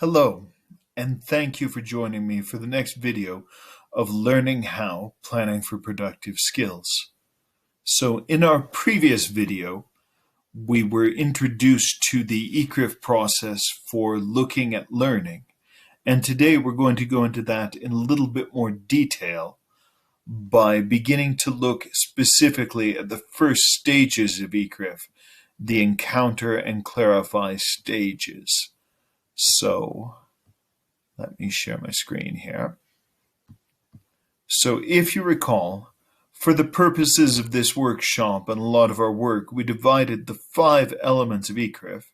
Hello, and thank you for joining me for the next video of Learning How Planning for Productive Skills. So in our previous video, we were introduced to the ECRIF process for looking at learning, and today we're going to go into that in a little bit more detail by beginning to look specifically at the first stages of ECRIF, the encounter and clarify stages. So let me share my screen here. So if you recall, for the purposes of this workshop and a lot of our work, we divided the 5 elements of ECRIF: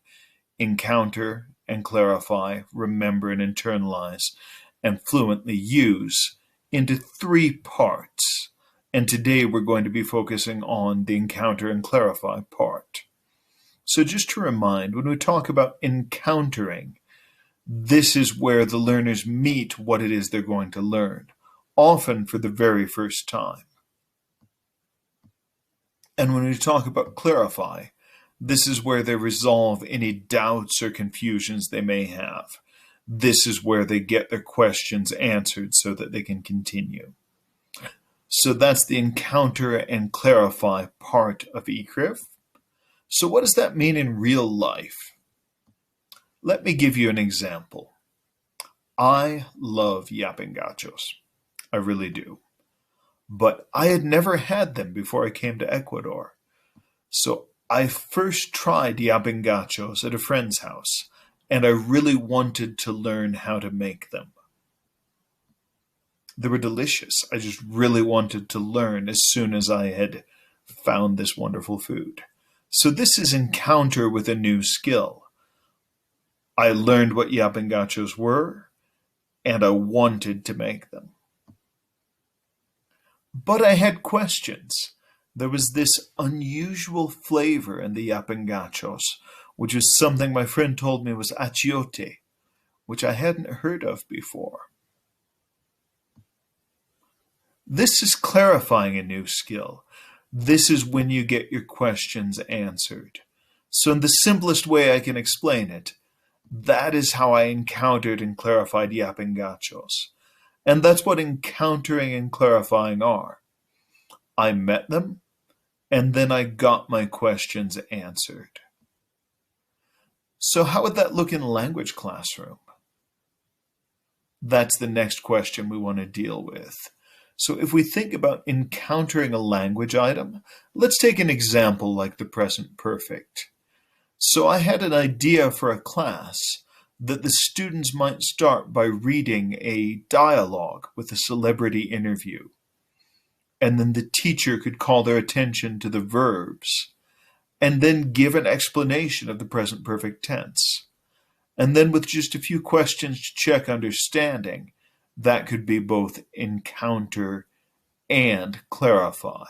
encounter and clarify, remember and internalize, and fluently use, into 3 parts. And today we're going to be focusing on the encounter and clarify part. So just to remind, when we talk about encountering, this is where the learners meet what it is they're going to learn, often for the very first time. And when we talk about clarify, this is where they resolve any doubts or confusions they may have. This is where they get their questions answered so that they can continue. So that's the encounter and clarify part of ECRIF. So what does that mean in real life? Let me give you an example. I love yapping gachos. I really do. But I had never had them before I came to Ecuador. So I first tried yapping gachos at a friend's house, and I really wanted to learn how to make them. They were delicious. I just really wanted to learn as soon as I had found this wonderful food. So this is encounter with a new skill. I learned what yapping gachos were, and I wanted to make them. But I had questions. There was this unusual flavor in the yapping gachos, which was something my friend told me was achiote, which I hadn't heard of before. This is clarifying a new skill. This is when you get your questions answered. So in the simplest way I can explain it, that is how I encountered and clarified yapping gachos. And that's what encountering and clarifying are. I met them, and then I got my questions answered. So how would that look in a language classroom? That's the next question we want to deal with. So if we think about encountering a language item, let's take an example like the present perfect. So I had an idea for a class that the students might start by reading a dialogue with a celebrity interview. And then the teacher could call their attention to the verbs and then give an explanation of the present perfect tense. And then with just a few questions to check understanding, that could be both encounter and clarify.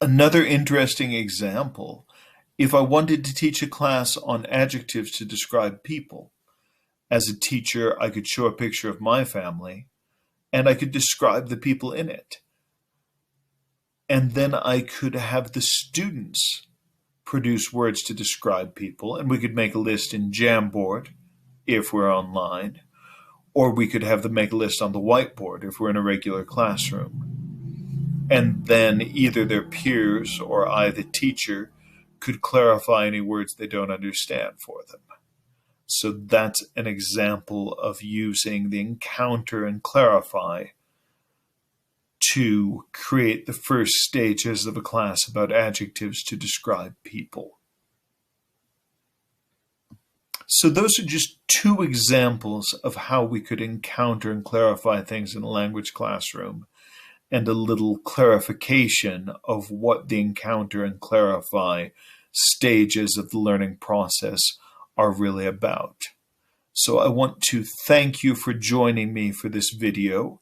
Another interesting example, if I wanted to teach a class on adjectives to describe people, as a teacher, I could show a picture of my family, and I could describe the people in it. And then I could have the students produce words to describe people, and we could make a list in Jamboard if we're online, or we could have them make a list on the whiteboard if we're in a regular classroom. And then either their peers or I, the teacher, could clarify any words they don't understand for them. So that's an example of using the encounter and clarify to create the first stages of a class about adjectives to describe people. So those are just 2 examples of how we could encounter and clarify things in a language classroom, and a little clarification of what the encounter and clarify stages of the learning process are really about. So I want to thank you for joining me for this video.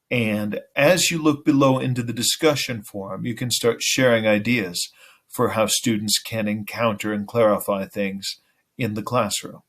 And as you look below into the discussion forum, you can start sharing ideas for how students can encounter and clarify things in the classroom.